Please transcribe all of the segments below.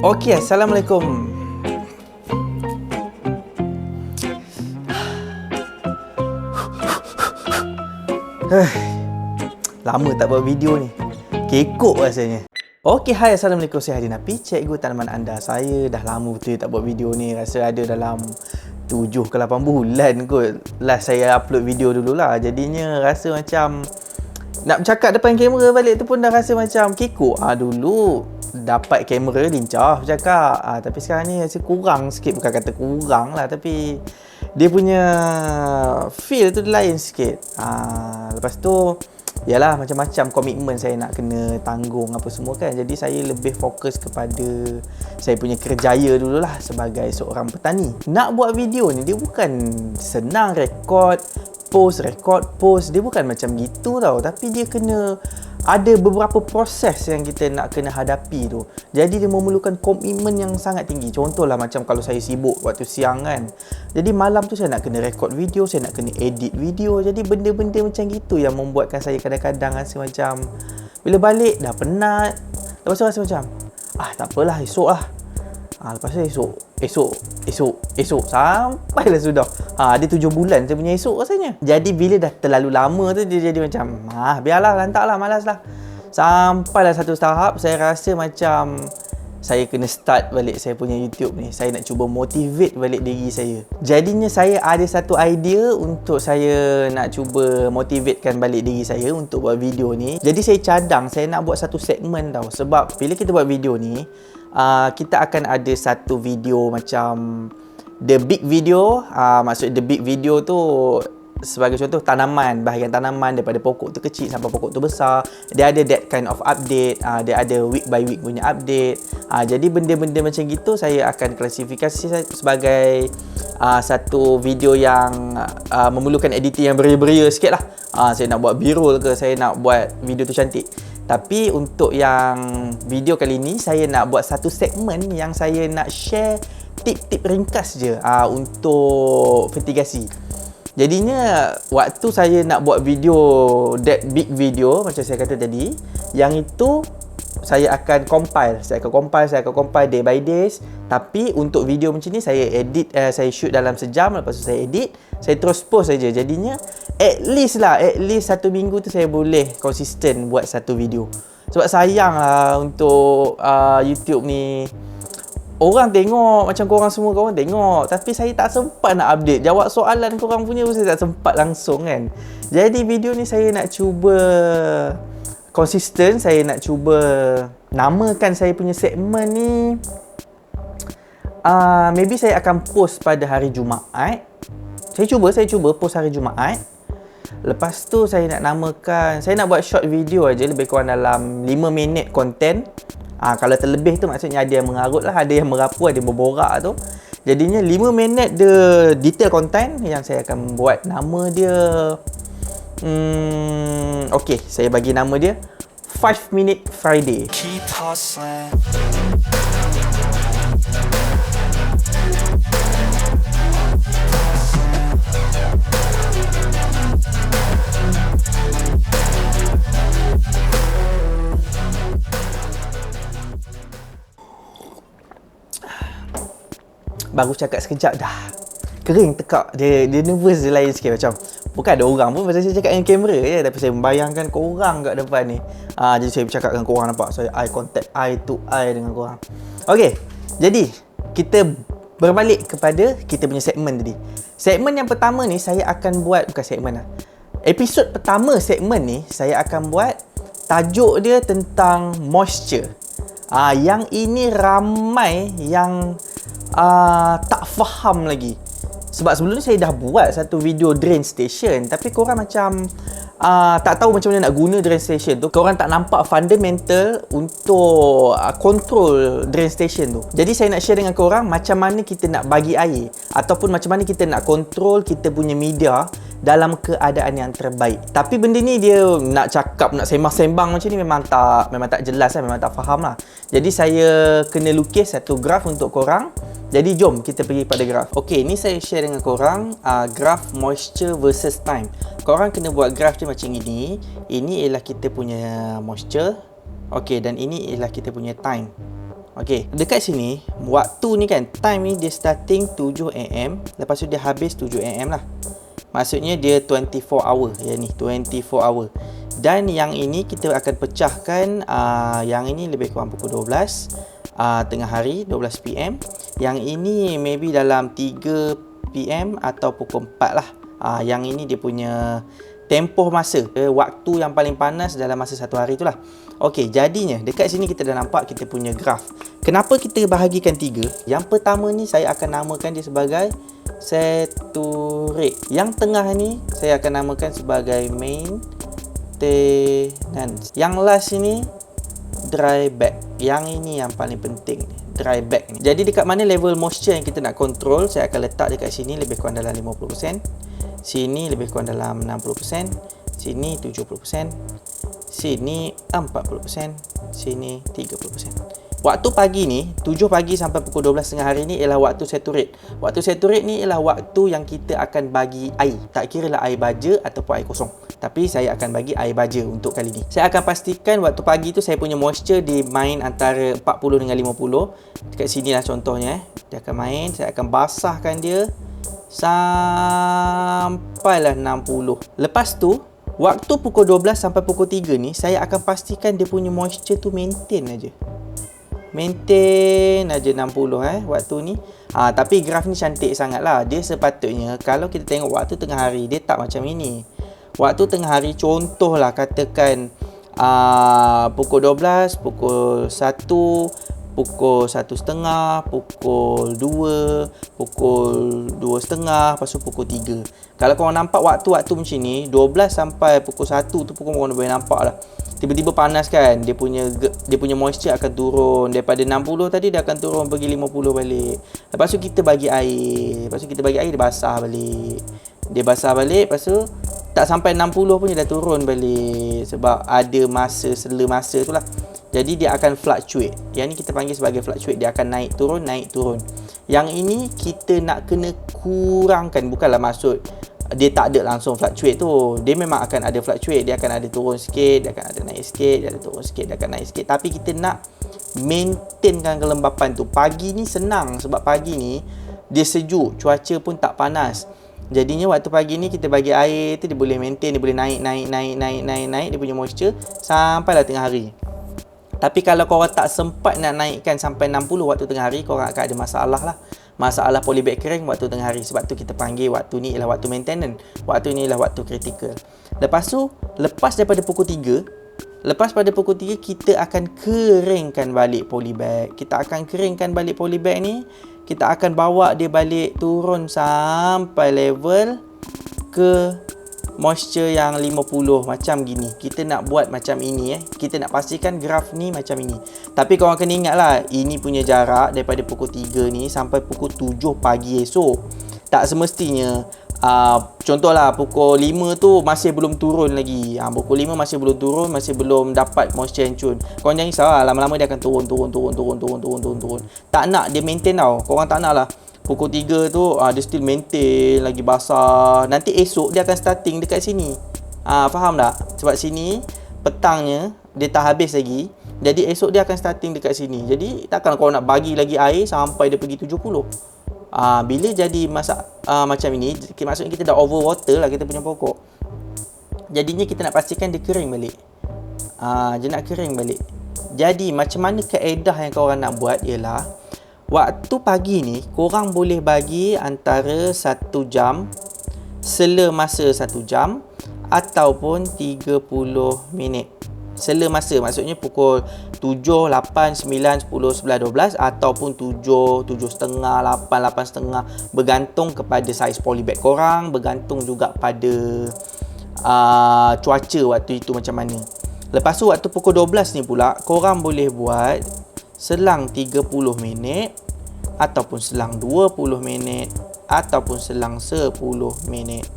Okey, Assalamualaikum. Lama tak buat video ni. Kekok rasanya. Okey, hai, Assalamualaikum. Saya Hadi Napi, cikgu tanaman anda. Saya dah lama betul tak buat video ni. Rasa ada dalam 7 ke 8 bulan kot last saya upload video dululah. Jadinya rasa macam nak bercakap depan kamera balik tu pun dah rasa macam kekok. Dulu dapat kamera lincah bercakap. Tapi sekarang ni rasa kurang sikit. Bukan kata kurang lah, tapi dia punya feel tu lain sikit. Lepas tu yalah, macam-macam komitmen saya nak kena tanggung apa semua kan. Jadi saya lebih fokus kepada saya punya kerjaya dululah sebagai seorang petani. Nak buat video ni dia bukan senang, record, post. Dia bukan macam gitu tau. Tapi dia kena ada beberapa proses yang kita nak kena hadapi tu. Jadi dia memerlukan komitmen yang sangat tinggi. Contohlah macam kalau saya sibuk waktu siang kan, jadi malam tu saya nak kena record video, saya nak kena edit video. Jadi benda-benda macam gitu yang membuatkan saya kadang-kadang rasa macam bila balik dah penat. Lepas tu rasa macam tak apalah, esok lah. Lepas tu esok sampailah sudah. Dia 7 bulan saya punya esok rasanya. Jadi bila dah terlalu lama tu dia jadi macam biarlah, lantaklah, malaslah. Sampailah satu tahap saya rasa macam saya kena start balik saya punya YouTube ni. Saya nak cuba motivate balik diri saya. Jadinya saya ada satu idea untuk saya nak cuba motivatekan balik diri saya untuk buat video ni. Jadi saya cadang saya nak buat satu segmen tau. Sebab bila kita buat video ni, kita akan ada satu video macam the big video. Maksud the big video tu sebagai contoh tanaman, bahagian tanaman daripada pokok tu kecil sampai pokok tu besar. Dia ada that kind of update. Dia ada week by week punya update. Jadi benda-benda macam gitu saya akan klasifikasi sebagai satu video yang memerlukan editing yang beria-beria sikit lah. Saya nak buat B-roll ke, saya nak buat video tu cantik. Tapi untuk yang video kali ni saya nak buat satu segmen yang saya nak share tip-tip ringkas je untuk fertigasi. Jadinya waktu saya nak buat video, that big video macam saya kata tadi, yang itu saya akan compile day by days. Tapi untuk video macam ni saya edit, saya shoot dalam sejam. Lepas tu saya edit, saya terus post saja. Jadinya at least 1 minggu tu saya boleh konsisten buat satu video. Sebab sayang lah untuk YouTube ni. Orang tengok, macam korang semua korang tengok, tapi saya tak sempat nak update. Jawab soalan korang punya pun saya tak sempat langsung kan. Jadi video ni saya nak cuba konsisten. Saya nak cuba namakan saya punya segmen ni, maybe saya akan post pada hari Jumaat. Saya cuba post hari Jumaat. Lepas tu saya nak namakan, saya nak buat short video aja, lebih kurang dalam 5 minit konten. Kalau terlebih tu maksudnya ada yang mengarut lah, ada yang merapu, ada yang berborak tu. Jadinya 5 minit the detail content yang saya akan buat. Nama dia okay, saya bagi nama dia 5 Minute Friday. Keep hustling. Baru cakap sekejap dah kering tekak. Dia nervous, dia lain sikit. Macam bukan ada orang pun pasal saya cakap dengan kamera je, tapi saya membayangkan korang kat depan ni. Jadi saya bercakap dengan korang, nampak saya eye contact, eye to eye dengan korang. Okey, jadi kita berbalik kepada kita punya segmen tadi. Segmen yang pertama ni saya akan buat, bukan segmen lah, episod pertama segmen ni saya akan buat, tajuk dia tentang moisture. Yang ini ramai yang tak faham lagi. Sebab sebelum ni saya dah buat satu video drain station, tapi korang macam tak tahu macam mana nak guna drain station tu. Korang tak nampak fundamental untuk control drain station tu. Jadi saya nak share dengan korang macam mana kita nak bagi air, ataupun macam mana kita nak control kita punya media dalam keadaan yang terbaik. Tapi benda ni dia nak cakap, nak sembang-sembang macam ni memang tak jelas lah, memang tak faham lah. Jadi saya kena lukis satu graf untuk korang. Jadi jom kita pergi pada graf. Okey, ni saya share dengan korang graf moisture versus time. Korang kena buat graf dia macam ini. Ini ialah kita punya moisture. Okey, dan ini ialah kita punya time. Okey, dekat sini waktu ni kan, time ni dia starting 7 am, lepas tu dia habis 7 am lah. Maksudnya dia 24 hour, yang ni 24 hour. Dan yang ini kita akan pecahkan, yang ini lebih kurang pukul 12 tengah hari, 12 PM. Yang ini maybe dalam 3 PM atau pukul 4 lah. Yang ini dia punya tempoh masa, waktu yang paling panas dalam masa satu hari itulah. Okey, jadinya dekat sini kita dah nampak kita punya graf. Kenapa kita bahagikan 3? Yang pertama ni saya akan namakan dia sebagai saturate. Yang tengah ni saya akan namakan sebagai maintenance. Yang last ini dry back. Yang ini yang paling penting, dry back ni. Jadi dekat mana level moisture yang kita nak control, saya akan letak dekat sini lebih kurang dalam 50%. Sini lebih kurang dalam 60%, sini 70%, sini 40%, sini 30%. Waktu pagi ni, 7 pagi sampai pukul 12 tengah hari ni ialah waktu saturate. Waktu saturate ni ialah waktu yang kita akan bagi air. Tak kira lah air baja ataupun air kosong. Tapi saya akan bagi air baja untuk kali ni. Saya akan pastikan waktu pagi tu saya punya moisture di main antara 40 dengan 50. Dekat sini lah contohnya. Dia akan main, saya akan basahkan dia sampailah 60. Lepas tu, waktu pukul 12 sampai pukul 3 ni, saya akan pastikan dia punya moisture tu maintain aja. Maintain aja 60 waktu ni. Tapi graf ni cantik sangat lah. Dia sepatutnya, kalau kita tengok waktu tengah hari, dia tak macam ini. Waktu tengah hari, contohlah katakan pukul 12, pukul 1, pukul 1.30, pukul 2, pukul 2.30, lepas tu pukul 3. Kalau korang nampak waktu-waktu macam ni, 12 sampai pukul 1 tu pun korang boleh nampak lah. Tiba-tiba panas kan, dia punya moisture akan turun. Daripada 60 tadi dia akan turun pergi 50 balik. Lepas tu kita bagi air. Dia basah balik. Dia basah balik, lepas tu tak sampai 60 pun dia dah turun balik. Sebab ada sela masa tu lah. Jadi dia akan fluctuate. Yang ni kita panggil sebagai fluctuate. Dia akan naik turun, naik turun. Yang ini kita nak kena kurangkan. Bukanlah maksud dia tak ada langsung fluctuate tu. Dia memang akan ada fluctuate. Dia akan ada turun sikit, dia akan ada naik sikit, dia ada turun sikit, dia akan naik sikit. Tapi kita nak maintainkan kelembapan tu. Pagi ni senang sebab pagi ni dia sejuk, cuaca pun tak panas. Jadinya waktu pagi ni kita bagi air tu, dia boleh maintain, dia boleh naik dia punya moisture sampailah tengah hari. Tapi kalau korang tak sempat nak naikkan sampai 60 waktu tengah hari, korang akan ada masalah lah. Masalah polybag kering waktu tengah hari. Sebab tu kita panggil waktu ni ialah waktu maintenance. Waktu ni ialah waktu critical. Lepas tu, lepas pada pukul 3, kita akan keringkan balik polybag. Kita akan keringkan balik polybag ni. Kita akan bawa dia balik turun sampai level ke moisture yang 50 macam gini. Kita nak buat macam ini Kita nak pastikan graf ni macam ini. Tapi korang kena ingat lah, ini punya jarak daripada pukul 3 ni sampai pukul 7 pagi esok. Tak semestinya contohlah pukul 5 tu masih belum turun lagi. Pukul 5 masih belum turun, masih belum dapat moisture yang cun. Korang jangan risau lah, lama-lama dia akan turun. Tak nak dia maintain tau. Korang tak nak lah pukul 3 tu dia still maintain lagi basah. Nanti esok dia akan starting dekat sini. Faham tak? Sebab sini petangnya dia tak habis lagi. Jadi esok dia akan starting dekat sini. Jadi takkan kau nak bagi lagi air sampai dia pergi 70. Bila jadi macam ini, maksudnya kita dah over water lah kita punya pokok. Jadinya kita nak pastikan dia kering balik. Dia nak kering balik. Jadi macam mana kaedah yang korang nak buat ialah, waktu pagi ni korang boleh bagi antara 1 jam, sela masa 1 jam ataupun 30 minit. Sela masa maksudnya pukul 7, 8, 9, 10, 11, 12 ataupun 7, 7.30, 8, 8.30, bergantung kepada saiz polybag korang, bergantung juga pada cuaca waktu itu macam mana. Lepas tu waktu pukul 12 ni pula korang boleh buat selang 30 minit ataupun selang 20 minit ataupun selang 10 minit.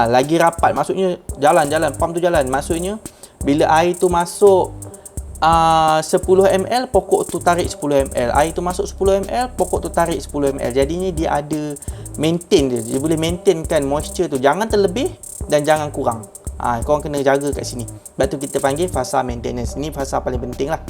Lagi rapat, maksudnya jalan pump tu jalan. Maksudnya bila air tu masuk 10 ml, pokok tu tarik 10 ml. Air tu masuk 10 ml, pokok tu tarik 10 ml. Jadinya dia ada maintain dia. Dia boleh maintainkan moisture tu. Jangan terlebih dan jangan kurang. Korang kena jaga kat sini. Sebab tu kita panggil fasa maintenance. Ini fasa paling penting lah.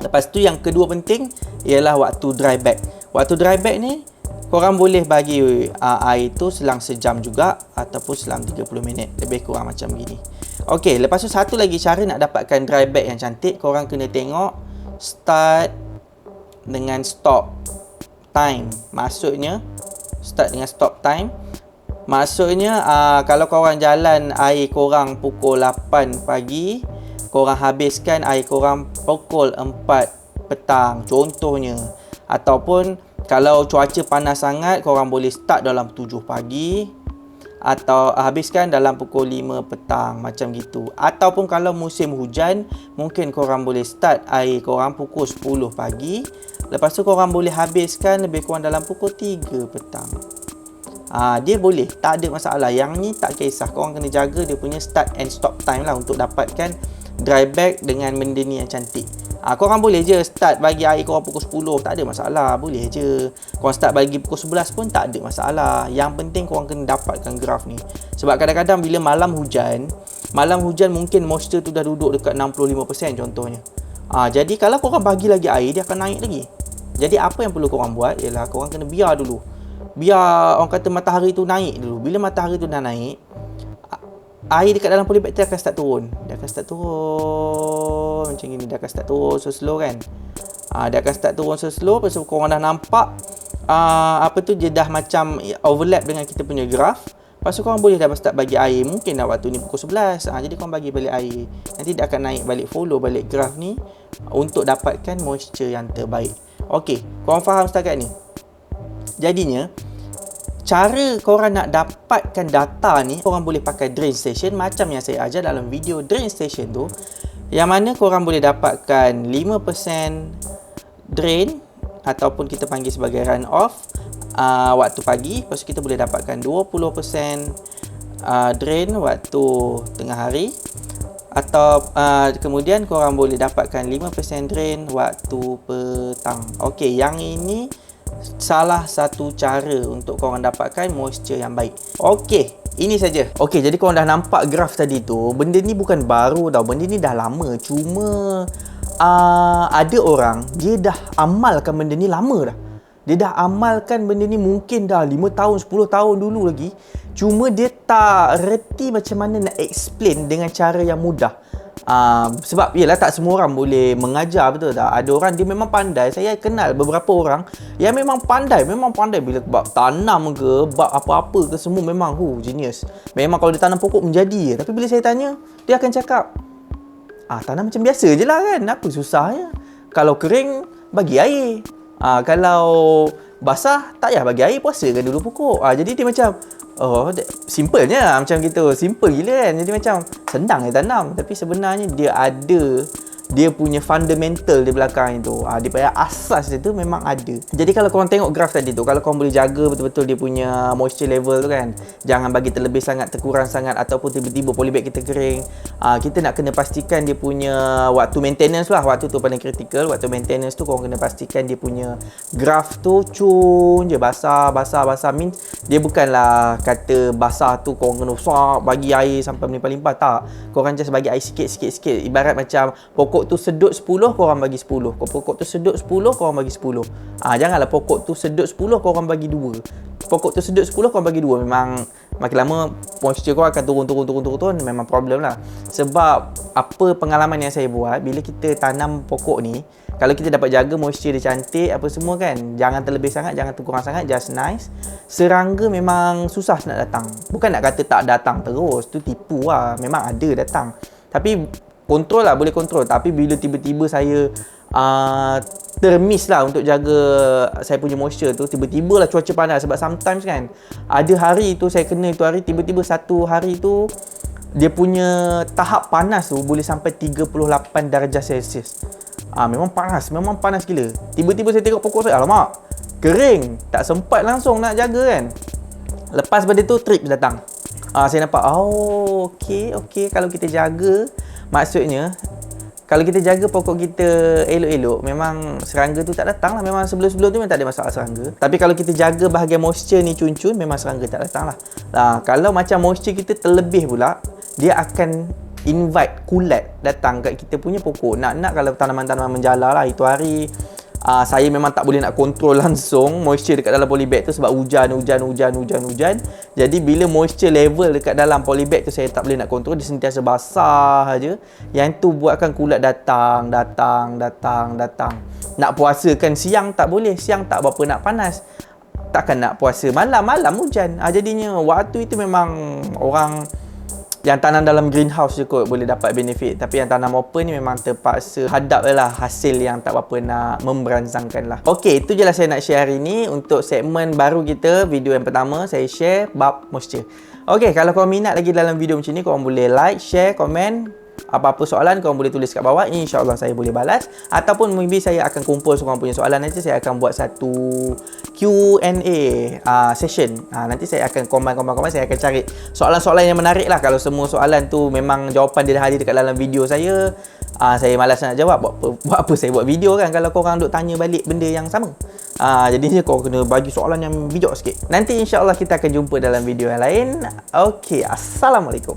Lepas tu yang kedua penting ialah waktu dry bag. Waktu dry bag ni korang boleh bagi air tu selang sejam juga ataupun selang 30 minit. Lebih kurang macam gini. Okey, lepas tu satu lagi cara nak dapatkan dry bag yang cantik, korang kena tengok start dengan stop time. Maksudnya start dengan stop time. Maksudnya kalau korang jalan air korang pukul 8 pagi, korang habiskan air korang pukul 4 petang contohnya. Ataupun kalau cuaca panas sangat, korang boleh start dalam 7 pagi atau habiskan dalam pukul 5 petang, macam gitu. Ataupun kalau musim hujan, mungkin korang boleh start air korang pukul 10 pagi, lepas tu korang boleh habiskan lebih kurang dalam pukul 3 petang. Dia boleh, tak ada masalah. Yang ni tak kisah, korang kena jaga dia punya start and stop time lah untuk dapatkan dry bag dengan benda ni yang cantik. Korang boleh je start bagi air korang pukul 10, tak ada masalah, boleh je. Korang start bagi pukul 11 pun tak ada masalah. Yang penting korang kena dapatkan graf ni. Sebab kadang-kadang bila malam hujan mungkin moisture tu dah duduk dekat 65% contohnya. Jadi kalau korang bagi lagi air, dia akan naik lagi. Jadi apa yang perlu korang buat ialah korang kena biar dulu. Biar orang kata matahari tu naik dulu. Bila matahari tu dah naik, air dekat dalam polybag tu akan start turun. Dia akan start turun macam ni. Dia akan start turun slow kan. Dia akan start turun slow. Lepas tu korang dah nampak dia dah macam overlap dengan kita punya graf. Lepas tu korang boleh dah start bagi air. Mungkin dah waktu ni pukul 11. Jadi korang bagi balik air. Nanti dia akan naik balik, follow balik graf ni untuk dapatkan moisture yang terbaik. Okey, korang faham setakat ni? Jadinya cara korang nak dapatkan data ni, korang boleh pakai drain station macam yang saya ajar dalam video drain station tu, yang mana korang boleh dapatkan 5% drain ataupun kita panggil sebagai run off waktu pagi. Lepas tu kita boleh dapatkan 20% drain waktu tengah hari, atau kemudian korang boleh dapatkan 5% drain waktu petang. Okey, yang ini salah satu cara untuk korang dapatkan moisture yang baik. Okey, ini saja. Okey, jadi korang dah nampak graf tadi tu. Benda ni bukan baru tau. Benda ni dah lama. Cuma ada orang dia dah amalkan benda ni lama dah. Dia dah amalkan benda ni mungkin dah 5 tahun, 10 tahun dulu lagi. Cuma dia tak reti macam mana nak explain dengan cara yang mudah. Sebab yelah tak semua orang boleh mengajar, betul tak? Ada orang dia memang pandai. Saya kenal beberapa orang yang memang pandai bila bab tanam ke, bab apa-apa ke, semua memang genius. Memang kalau dia tanam pokok menjadi. Tapi bila saya tanya, dia akan cakap, tanam macam biasa je lah kan, apa susahnya? Kalau kering, bagi air. Kalau basah, tak payah bagi air, puasakan dulu pokok. Jadi dia macam, simplenya macam gitu. Simple gila kan. Jadi macam senang dia tanam. Tapi sebenarnya dia ada dia punya fundamental di belakang itu. Dia punya asas dia tu memang ada. Jadi kalau korang tengok graf tadi tu, kalau korang boleh jaga betul-betul dia punya moisture level tu kan, jangan bagi terlebih sangat, terkurang sangat, ataupun tiba-tiba polybag kita kering. Kita nak kena pastikan dia punya waktu maintenance lah. Waktu tu paling kritikal. Waktu maintenance tu korang kena pastikan dia punya graf tu cun je, basah. Means dia bukanlah kata basah tu korang kena bagi air sampai melimpah-limpah. Tak. Korang just bagi air sikit. Ibarat macam pokok tu sedut 10, korang bagi 10. Pokok tu sedut 10, korang bagi 10. Janganlah pokok tu sedut 10, korang bagi 2. Pokok tu sedut 10, korang bagi 2. Memang makin lama moisture korang akan turun. Memang problem lah. Sebab apa pengalaman yang saya buat, bila kita tanam pokok ni, kalau kita dapat jaga moisture dia cantik, apa semua kan, jangan terlebih sangat, jangan terkurang sangat, just nice. Serangga memang susah nak datang. Bukan nak kata tak datang terus, tu tipu lah. Memang ada datang. Tapi kontrol lah, boleh kontrol. Tapi bila tiba-tiba saya termiss lah untuk jaga saya punya moisture tu, tiba-tiba lah cuaca panas. Sebab sometimes kan, ada hari tu saya kena itu hari, tiba-tiba satu hari tu dia punya tahap panas tu boleh sampai 38 darjah Celsius. Memang panas gila. Tiba-tiba saya tengok pokok saya, alamak, kering. Tak sempat langsung nak jaga kan. Lepas pada tu trips datang. Saya nampak, okey, kalau kita jaga, maksudnya kalau kita jaga pokok kita elok-elok, memang serangga tu tak datang lah. Memang sebelum-sebelum tu memang tak ada masalah serangga. Tapi kalau kita jaga bahagian moisture ni cun-cun, memang serangga tak datang lah. Kalau macam moisture kita terlebih pula, dia akan invite kulat datang kat kita punya pokok. Nak kalau tanaman-tanaman menjala lah, itu hari saya memang tak boleh nak kontrol langsung moisture dekat dalam polybag tu sebab hujan. Jadi bila moisture level dekat dalam polybag tu saya tak boleh nak kontrol, dia sentiasa basah aja. Yang tu buatkan kulat datang. Nak puasakan siang tak boleh, siang tak berapa nak panas. Takkan nak puasa malam hujan. Jadinya waktu itu memang orang yang tanam dalam greenhouse je kot boleh dapat benefit. Tapi yang tanam open ni memang terpaksa hadap lah hasil yang tak berapa nak memberansangkan lah. Okey, itu je lah saya nak share hari ni. Untuk segmen baru kita, video yang pertama, saya share bab moisture. Okey, kalau korang minat lagi dalam video macam ni, korang boleh like, share, komen. Apa-apa soalan korang boleh tulis kat bawah. InsyaAllah saya boleh balas. Ataupun maybe saya akan kumpul korang punya soalan. Nanti saya akan buat satu Q&A session. Nanti saya akan combine. Saya akan cari soalan-soalan yang menarik lah. Kalau semua soalan tu memang jawapan dia dah hadir dekat dalam video saya malas nak jawab. Buat apa saya buat video kan kalau korang duk tanya balik benda yang sama. Jadinya korang kena bagi soalan yang bijak sikit. Nanti insyaAllah kita akan jumpa dalam video yang lain. Okey, Assalamualaikum.